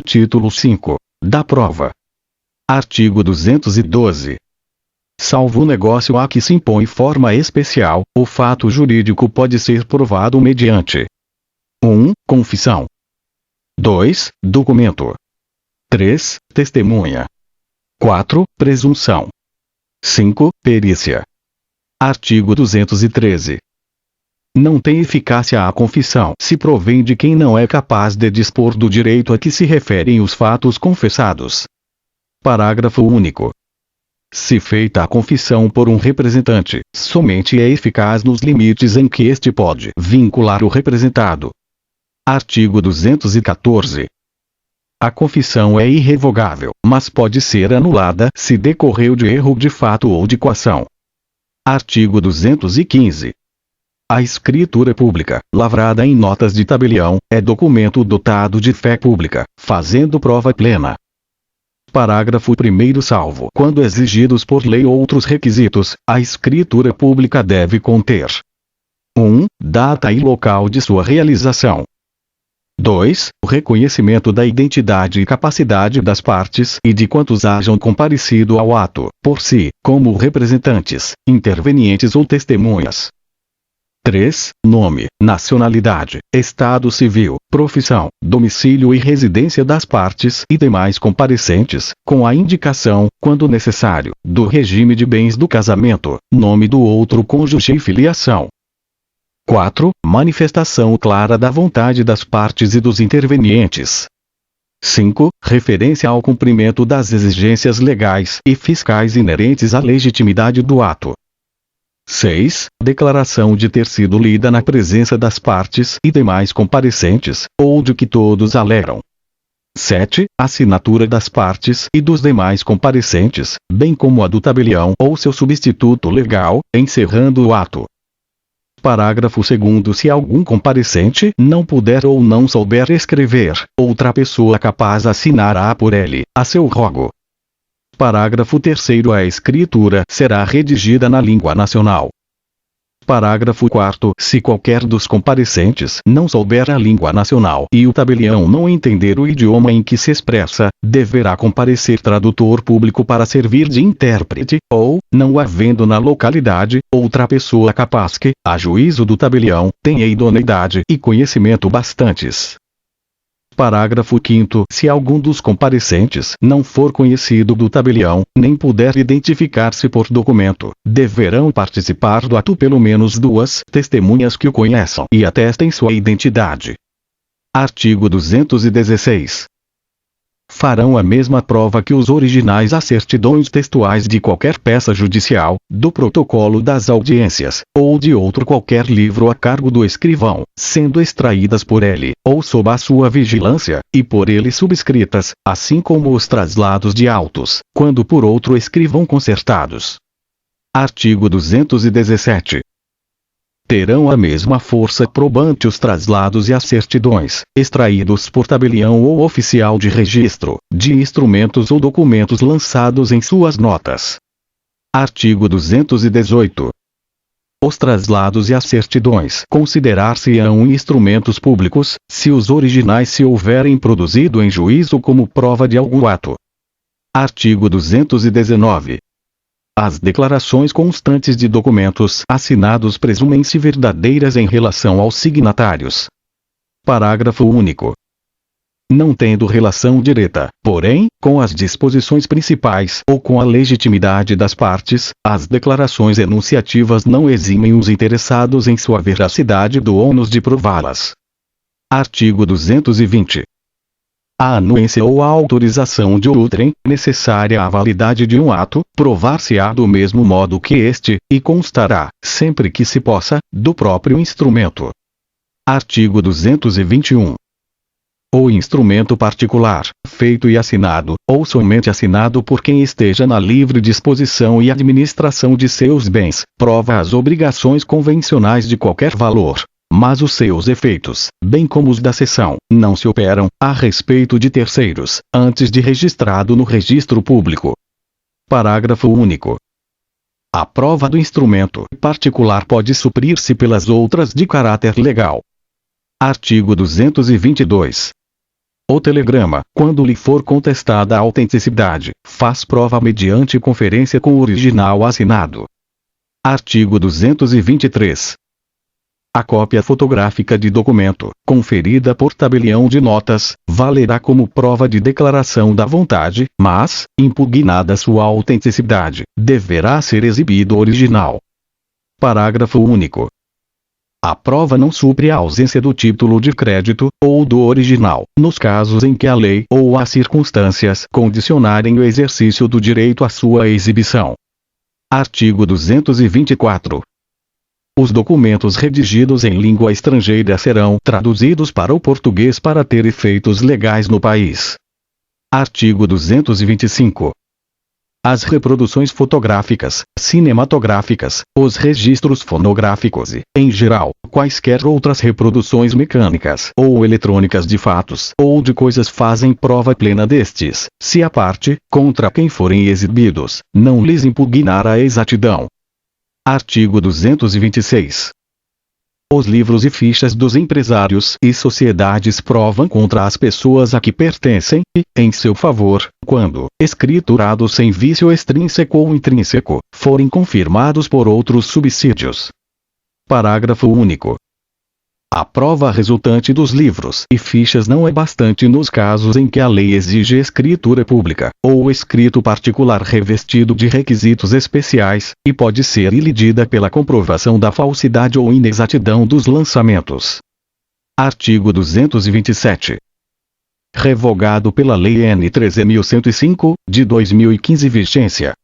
título 5 da prova. Artigo 212. Salvo o negócio a que se impõe forma especial, o fato jurídico pode ser provado mediante 1. Confissão. 2. Documento. 3. Testemunha. 4. Presunção. 5. Perícia. Artigo 213. Não tem eficácia a confissão se provém de quem não é capaz de dispor do direito a que se referem os fatos confessados. Parágrafo único. Se feita a confissão por um representante, somente é eficaz nos limites em que este pode vincular o representado. Artigo 214. A confissão é irrevogável, mas pode ser anulada se decorreu de erro de fato ou de coação. Artigo 215. A escritura pública, lavrada em notas de tabelião, é documento dotado de fé pública, fazendo prova plena. Parágrafo 1º. Salvo quando exigidos por lei outros requisitos, a escritura pública deve conter 1. Data e local de sua realização. 2. O reconhecimento da identidade e capacidade das partes e de quantos hajam comparecido ao ato, por si, como representantes, intervenientes ou testemunhas. 3. Nome, nacionalidade, estado civil, profissão, domicílio e residência das partes e demais comparecentes, com a indicação, quando necessário, do regime de bens do casamento, nome do outro cônjuge e filiação. 4. Manifestação clara da vontade das partes e dos intervenientes. 5. Referência ao cumprimento das exigências legais e fiscais inerentes à legitimidade do ato. 6. Declaração de ter sido lida na presença das partes e demais comparecentes, ou de que todos alegram. 7. Assinatura das partes e dos demais comparecentes, bem como a do tabelião ou seu substituto legal, encerrando o ato. Parágrafo 2º. Se algum comparecente não puder ou não souber escrever, outra pessoa capaz assinará por ele, a seu rogo. Parágrafo 3º. A escritura será redigida na língua nacional. Parágrafo 4º. Se qualquer dos comparecentes não souber a língua nacional e o tabelião não entender o idioma em que se expressa, deverá comparecer tradutor público para servir de intérprete, ou, não havendo na localidade, outra pessoa capaz que, a juízo do tabelião, tenha idoneidade e conhecimento bastantes. Parágrafo 5º. Se algum dos comparecentes não for conhecido do tabelião, nem puder identificar-se por documento, deverão participar do ato pelo menos 2 testemunhas que o conheçam e atestem sua identidade. Artigo 216. Farão a mesma prova que os originais as certidões textuais de qualquer peça judicial, do protocolo das audiências, ou de outro qualquer livro a cargo do escrivão, sendo extraídas por ele, ou sob a sua vigilância, e por ele subscritas, assim como os traslados de autos, quando por outro escrivão concertados. Artigo 217. Terão a mesma força probante os traslados e as certidões, extraídos por tabelião ou oficial de registro, de instrumentos ou documentos lançados em suas notas. Artigo 218. Os traslados e as certidões considerar-se-ão instrumentos públicos, se os originais se houverem produzido em juízo como prova de algum ato. Artigo 219. As declarações constantes de documentos assinados presumem-se verdadeiras em relação aos signatários. Parágrafo único. Não tendo relação direta, porém, com as disposições principais ou com a legitimidade das partes, as declarações enunciativas não eximem os interessados em sua veracidade do ônus de prová-las. Artigo 220. A anuência ou a autorização de outrem, necessária à validade de um ato, provar-se-á do mesmo modo que este, e constará, sempre que se possa, do próprio instrumento. Artigo 221. O instrumento particular, feito e assinado, ou somente assinado por quem esteja na livre disposição e administração de seus bens, prova as obrigações convencionais de qualquer valor. Mas os seus efeitos, bem como os da cessão, não se operam, a respeito de terceiros, antes de registrado no registro público. Parágrafo único. A prova do instrumento particular pode suprir-se pelas outras de caráter legal. Artigo 222. ou telegrama, quando lhe for contestada a autenticidade, faz prova mediante conferência com o original assinado. Artigo 223. A cópia fotográfica de documento, conferida por tabelião de notas, valerá como prova de declaração da vontade, mas, impugnada sua autenticidade, deverá ser exibido o original. Parágrafo único. A prova não supre a ausência do título de crédito, ou do original, nos casos em que a lei ou as circunstâncias condicionarem o exercício do direito à sua exibição. Artigo 224. Os documentos redigidos em língua estrangeira serão traduzidos para o português para ter efeitos legais no país. Artigo 225. As reproduções fotográficas, cinematográficas, os registros fonográficos e, em geral, quaisquer outras reproduções mecânicas ou eletrônicas de fatos ou de coisas fazem prova plena destes, se a parte, contra quem forem exibidos, não lhes impugnar a exatidão. Artigo 226. Os livros e fichas dos empresários e sociedades provam contra as pessoas a que pertencem, e, em seu favor, quando, escriturados sem vício extrínseco ou intrínseco, forem confirmados por outros subsídios. Parágrafo único. A prova resultante dos livros e fichas não é bastante nos casos em que a lei exige escritura pública, ou escrito particular revestido de requisitos especiais, e pode ser ilidida pela comprovação da falsidade ou inexatidão dos lançamentos. Artigo 227. Revogado pela Lei N. 13.105, de 2015 vigência.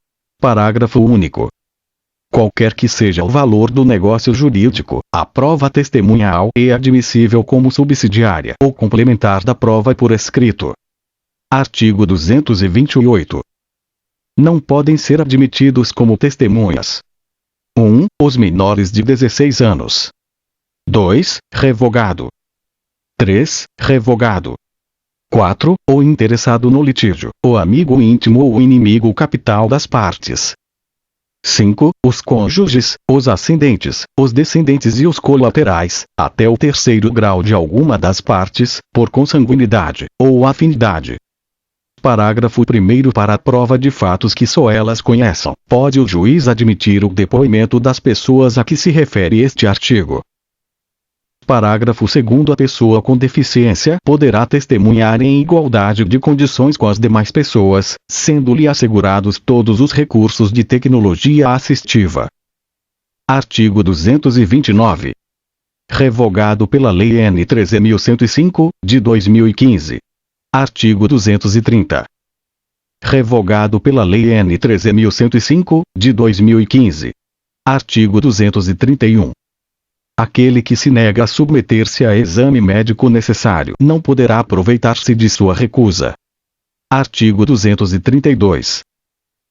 Parágrafo único. Qualquer que seja o valor do negócio jurídico, a prova testemunhal é admissível como subsidiária ou complementar da prova por escrito. Artigo 228. Não podem ser admitidos como testemunhas: 1. Os menores de 16 anos. 2. Revogado. 3. Revogado. 4. O interessado no litígio, o amigo íntimo ou inimigo capital das partes. 5. Os cônjuges, os ascendentes, os descendentes e os colaterais, até o terceiro grau de alguma das partes, por consanguinidade, ou afinidade. Parágrafo 1º. Para a prova de fatos que só elas conheçam, pode o juiz admitir o depoimento das pessoas a que se refere este artigo. Parágrafo 2º. A pessoa com deficiência poderá testemunhar em igualdade de condições com as demais pessoas, sendo-lhe assegurados todos os recursos de tecnologia assistiva. Artigo 229. Revogado pela Lei N. 13.105, de 2015. Artigo 230. Revogado pela Lei N. 13.105, de 2015. Artigo 231. Aquele que se nega a submeter-se a exame médico necessário não poderá aproveitar-se de sua recusa. Artigo 232.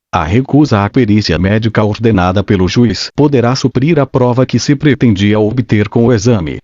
A recusa à perícia médica ordenada pelo juiz poderá suprir a prova que se pretendia obter com o exame.